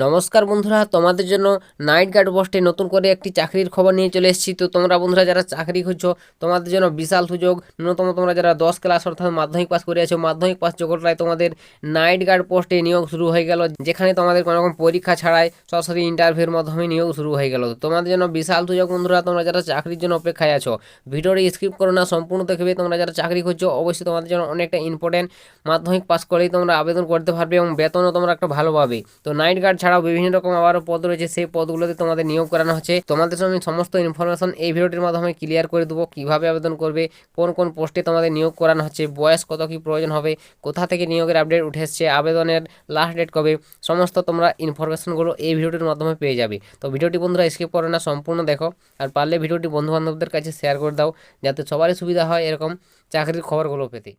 নমস্কার বন্ধুরা, তোমাদের জন্য নাইট গার্ড পোস্টে নতুন করে একটি চাকরির খবর নিয়ে চলে এসেছি। তো তোমরা বন্ধুরা যারা চাকরি খুঁজছো, তোমাদের জন্য বিশাল সুযোগ। ন্যূনতম তোমরা যারা 10 ক্লাস অর্থাৎ মাধ্যমিক পাস করে আছো, মাধ্যমিক পাস যোগ্যতায় তোমাদের নাইট গার্ড পোস্টে নিয়োগ শুরু হয়ে গেল, যেখানে তোমাদের কোনো রকম পরীক্ষা ছাড়াই সরাসরি ইন্টারভিউর মাধ্যমে নিয়োগ শুরু হয়ে গেল। তো তোমাদের জন্য বিশাল সুযোগ বন্ধুরা, তোমরা যারা চাকরির জন্য অপেক্ষায় আছো, ভিডিওটি স্কিপ করো না, সম্পূর্ণ দেখবে। তোমরা যারা চাকরি খুঁজছো অবশ্যই তোমাদের জন্য অনেকটা ইম্পর্টেন্ট। মাধ্যমিক পাস করেই তোমরা আবেদন করতে পারবে এবং বেতনও তোমরা একটা ভালো পাবে। তো নাইট গার্ড ছাড়াও বিভিন্ন রকম আবারও পদ রয়েছে, সেই পদগুলোতে তোমাদের নিয়োগ করানো হচ্ছে। তোমাদের সঙ্গে সমস্ত ইনফরমেশন এই ভিডিওটির মাধ্যমে ক্লিয়ার করে দেবো, কিভাবে আবেদন করবে, কোন কোন পোস্টে তোমাদের নিয়োগ করানো হচ্ছে, বয়স কত কি প্রয়োজন হবে, কোথা থেকে নিয়োগের আপডেট উঠে এসছে, আবেদনের লাস্ট ডেট কবে, সমস্ত তোমরা ইনফরমেশনগুলো এই ভিডিওটির মাধ্যমে পেয়ে যাবে। তো ভিডিওটি বন্ধুরা স্কিপ করো না, সম্পূর্ণ দেখো। আর পারলে ভিডিওটি বন্ধু বান্ধবদের কাছে শেয়ার করে দাও, যাতে সবারই সুবিধা হয় এরকম চাকরির খবরগুলো পেতে।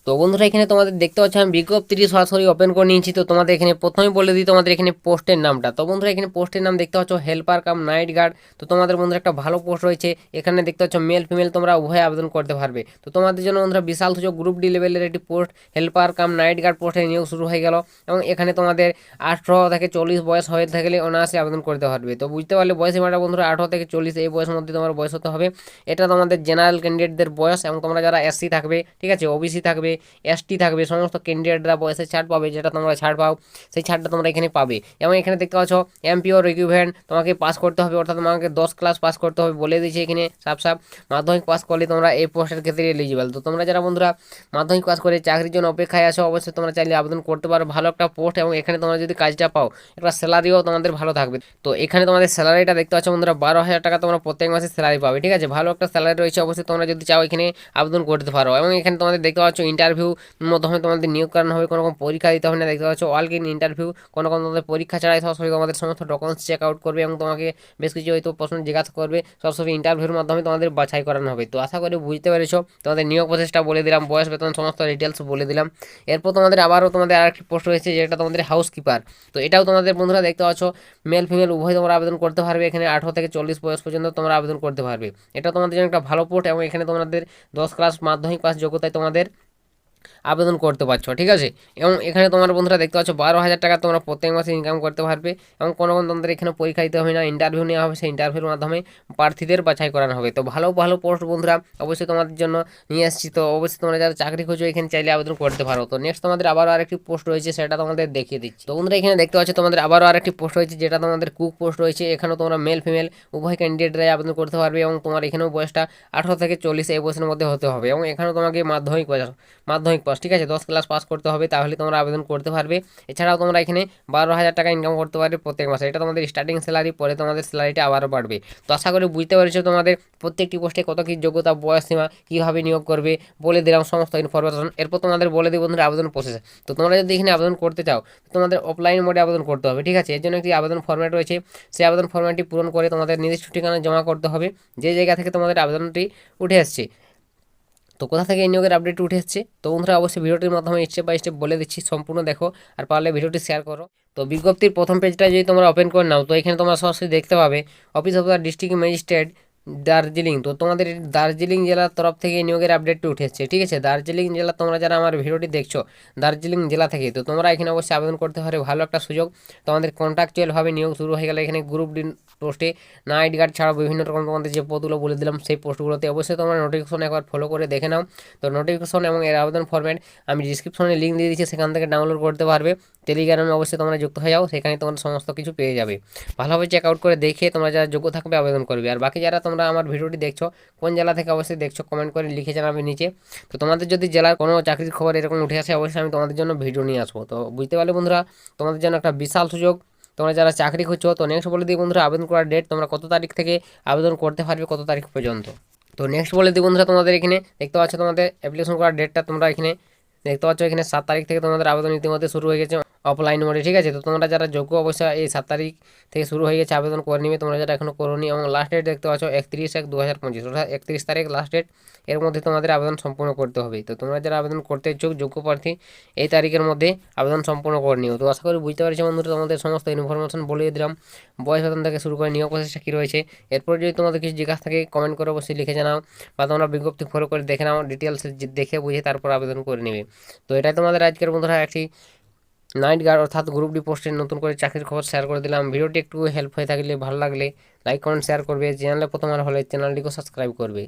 তো বন্ধুরা এখানে তোমাদের দেখতে পাচ্ছ আমি বিজ্ঞপ্তিটি সরাসরি ওপেন করে নিয়েছি। তো তোমাদের এখানে প্রথমে বলে দিই তোমাদের এখানে পোস্টের নামটা। তো বন্ধুরা এখানে পোস্টের নাম দেখতে পাচ্ছ হেল্পার কাম নাইট গার্ড। তো তোমাদের বন্ধুরা একটা ভালো পোস্ট রয়েছে, এখানে দেখতে পাচ্ছ মেল ফিমেল তোমরা উভয় আবেদন করতে পারবে। তো তোমাদের জন্য বন্ধুরা বিশাল সুযোগ, গ্রুপ ডি লেভেলের একটি post helper cum night guard পোস্টে নিয়োগ শুরু হয়ে গেল। এবং এখানে তোমাদের 18 থেকে 40 বয়স হয়ে থাকলে অনায়াসে আবেদন করতে পারবে। তো বুঝতে পারলে বয়স সীমাটা বন্ধুরা 18 থেকে 40 এই বয়সের মধ্যে তোমার বয়স হতে হবে। এটা তোমাদের জেনারেল ক্যান্ডিডেটদের বয়স। এবং তোমরা যারা এসসি থাকবে, ঠিক আছে, ওবিসি থাকবে, এসটি থাকবে, সমস্ত ক্যান্ডিডেটরা বয়সে ছাড় পাবে, যেটা তোমরা ছাড় পাও সেই ছাড়টা তোমরা এখানে পাবে। এবং এখানে দেখতে পাচ্ছ এমপিও রিকুইভমেন্ট তোমাকে পাস করতে হবে, অর্থাৎ তোমাকে 10 ক্লাস পাস করতে হবে বলে দিয়েছে এখানে সাফ সাফ। মাধ্যমিক পাস করলে তোমরা এই পোস্টের ক্ষেত্রে এলিজিবল। তো তোমরা যারা বন্ধুরা মাধ্যমিক পাস করে চাকরির জন্য অপেক্ষায় আছো, অবশ্যই তোমরা চাইলে আবেদন করতে পারো। ভালো একটা পোস্ট, এবং এখানে তোমরা যদি কাজটা পাও একটা স্যালারিও তোমাদের ভালো থাকবে। তো এখানে তোমাদের স্যালারিটা দেখতে পাচ্ছ বন্ধুরা 12,000 টাকা তোমরা প্রত্যেক মাসে স্যালারি পাবে, ঠিক আছে, ভালো একটা স্যালারি রয়েছে। অবশ্যই তোমরা যদি চাও এখানে আবেদন করতে পারো। এবং এখানে তোমাদের দেখতে পাচ্ছ ইন্টারভিউ মাধ্যমে তোমাদের নিয়োগ করানো হবে, কোনো রকম পরীক্ষা দিতে হবে না। দেখতে পাচ্ছ ওয়ার্ক ইন ইন্টারভিউ, কোনো তোমাদের পরীক্ষা ছাড়াই সরাসরি তোমাদের সমস্ত ডকুমেন্টস চেক আউট করবে এবং তোমাকে বেশ কিছু হয়তো প্রশ্ন জিজ্ঞাসা করবে, সরাসরি ইন্টারভিউর মাধ্যমে তোমাদের বাছাই করানো হবে। তো আশা করি বুঝতে পেরেছো। তোমাদের নিয়োগ প্রসেসটা বলে দিলাম, বয়স বেতন সমস্ত ডিটেলস বলে দিলাম। এরপর তোমাদের আবারও তোমাদের আরেকটি পোস্ট রয়েছে, যেটা তোমাদের হাউসকিপার। তো এটাও তোমাদের বন্ধুরা দেখতে পাচ্ছ মেল ফিমেল উভয় তোমরা আবেদন করতে পারবে। এখানে 18 থেকে 40 বয়স পর্যন্ত তোমরা আবেদন করতে পারবে। এটা তোমাদের জন্য একটা ভালো পোস্ট। এবং এখানে তোমাদের 10 ক্লাস মাধ্যমিক পাস যোগ্যতায় তোমাদের আবেদন করতে পারছো, ঠিক আছে। এবং এখানে তোমার বন্ধুরা দেখতে পাচ্ছ 12,000 টাকা তোমরা প্রত্যেক মাসে ইনকাম করতে পারবে। এবং কোনো তোমাদের এখানে পরীক্ষা দিতে হবে না, ইন্টারভিউ নেওয়া হবে, সেই ইন্টারভিউর মাধ্যমে প্রার্থীদের বাছাই করানো হবে। তো ভালো ভালো পোস্ট বন্ধুরা অবশ্যই তোমাদের জন্য নিয়ে আসছি। তো অবশ্যই তোমরা যারা চাকরি খোঁজো এখানে চাইলে আবেদন করতে পারো। তো নেক্সট তোমাদের আবারও আরেকটি পোস্ট রয়েছে, সেটা তোমাদের দেখিয়ে দিচ্ছি। তো বন্ধুরা এখানে দেখতে পাচ্ছ তোমাদের আবারও আরেকটি পোস্ট রয়েছে, যেটা তোমাদের কুক পোস্ট রয়েছে। এখানেও তোমরা মেল ফিমেল উভয় ক্যান্ডিডেটরাই আবেদন করতে পারবে। এবং তোমার এখানেও বয়সটা 18 থেকে 40 এই বয়সের মধ্যে হতে হবে। এবং এখানেও তোমাকে মাধ্যমিক পাস, ঠিক আছে, 10 ক্লাস পাস করতে হবে, তাহলে তোমরা আবেদন করতে পারবে। এছাড়াও তোমরা এখানে 12,000 টাকা ইনকাম করতে পারবে প্রত্যেক মাসে। এটা তোমাদের স্টার্টিং স্যালারি, পরে তোমাদের স্যালারিটা আবারও বাড়বে। তো আশা করি বুঝতে পেরেছো তোমাদের প্রত্যেকটি পোস্টে কত কী যোগ্যতা, বয়স সীমা, কীভাবে নিয়োগ করবে বলে দিলাম সমস্ত ইনফরমেশন। এরপর তোমাদের বলে দিই বন্ধুরা আবেদন প্রসেস। তো তোমরা যদি এখানে আবেদন করতে চাও, তোমাদের অফলাইন মোডে আবেদন করতে হবে, ঠিক আছে। এর জন্য একটি আবেদন ফর্ম্যাট রয়েছে, সেই আবেদন ফর্ম্যাটটি পূরণ করে তোমাদের নির্দিষ্ট ঠিকানায় জমা করতে হবে, যে জায়গা থেকে তোমাদের আবেদনটি উঠে আসছে। তো কোথা থেকে এই নিয়োগের আপডেট উঠে এসেছে, তো বন্ধুরা অবশ্যই ভিডিওটির মাধ্যমে স্টেপ বাই স্টেপ বলে দিচ্ছি, সম্পূর্ণ দেখো। আর পারলে ভিডিওটি শেয়ার করো। তো বিজ্ঞপ্তির প্রথম পেজটা যদি তোমরা ওপেন করে নাও, তো এখানে তোমরা সরাসরি দেখতে পাবে office of the district magistrate Darjeeling. তো তোমাদের দার্জিলিং জেলার তরফ থেকে নিয়োগের আপডেটটি উঠে এসেছে, ঠিক আছে। দার্জিলিং জেলা, তোমরা যারা আমার ভিডিওটি দেখছো দার্জিলিং জেলা থেকে, তো তোমরা এখানে অবশ্যই আবেদন করতে পারে, ভালো একটা সুযোগ। তোমাদের কন্ট্রাকচুয়ালভাবে নিয়োগ শুরু হয়ে গেলে এখানে গ্রুপ ডি পোস্টে নাইট গার্ড ছাড়াও বিভিন্ন রকম তোমাদের যে পদগুলো বলে দিলাম সেই পোস্টগুলোতে অবশ্যই তোমরা নোটিফিকেশন একবার ফলো করে দেখে নাও। তো নোটিফিকেশন এবং এর আবেদন ফরম্যাট আমি ডিসক্রিপশনে লিঙ্ক দিয়ে দিচ্ছি, সেখান থেকে ডাউনলোড করতে পারবে। টেলিগ্রামে অবশ্যই তোমরা যুক্ত হয়ে যাও, সেখানে তোমাদের সমস্ত কিছু পেয়ে যাবে। ভালোভাবে চেক আউট করে দেখে তোমরা যারা যোগ্য থাকবে আবেদন করবে। আর বাকি যারা তোমরা আমার ভিডিওটি দেখছো কোন জেলা থেকে অবশ্যই দেখছো কমেন্ট করে লিখে জানাবে নিচে। তো তোমাদের যদি জেলার কোনো চাকরির খবর এরকম উঠে আসে, অবশ্যই আমি তোমাদের জন্য ভিডিও নিয়ে আসবো। তো বুঝতে পারলে বন্ধুরা তোমাদের জন্য একটা বিশাল সুযোগ, তোমরা যারা চাকরি খুঁজছো। তো নেক্সট বলে দিই বন্ধুরা আবেদন করার ডেট, তোমরা কত তারিখ থেকে আবেদন করতে পারবে, কত তারিখ পর্যন্ত। তো নেক্সট বলে দিই বন্ধুরা তোমাদের এখানে দেখতে পাচ্ছ তোমাদের অ্যাপ্লিকেশন করার ডেটটা, তোমরা এখানে দেখতে পাচ্ছ এখানে 7 তারিখ থেকে তোমাদের আবেদন ইতিমধ্যে শুরু হয়ে গেছে অফলাইন মোডে, ঠিক আছে। তো তোমরা যারা যোগ্য অবশ্যই এই 7 তারিখ থেকে শুরু হয়ে গেছে, আবেদন করে নিবে তোমরা যারা এখনও করোনি। এবং লাস্ট ডেট দেখতে পাচ্ছ 31/1/2025, অর্থাৎ 31 তারিখ লাস্ট ডেট। এর মধ্যে তোমাদের আবেদন সম্পূর্ণ করতে হবে। তো তোমরা যারা আবেদন করতে ইচ্ছুক যোগ্য প্রার্থী, এই তারিখের মধ্যে আবেদন সম্পূর্ণ করে নিও। তো আশা করি বুঝতে পারছি বন্ধুরা, তোমাদের সমস্ত ইনফরমেশন বলে দিলাম, বয়স বেতন থেকে শুরু করে নিয়োগ প্রসেসটা কী রয়েছে। এরপর যদি তোমাদের কিছু জিজ্ঞাসা থাকে কমেন্ট করে অবশ্যই লিখে জানাও, বা তোমরা বিজ্ঞপ্তি ফলো করে দেখে নাও, ডিটেলস দেখে বুঝে তারপর আবেদন করে নেবে। তো এটাই তোমাদের আজকের বন্ধুরা একটি নাইট গার্ড অর্থাৎ গ্রুপ ডি পোস্টে নতুন করে চাকরির খবর শেয়ার করে দিলাম। ভিডিওটি একটু হেল্প হয়ে থাকলে ভালো লাগলে লাইক কমেন্ট শেয়ার করবে। চ্যানেলে প্রথমবার হলে চ্যানেলটিকে সাবস্ক্রাইব করবে।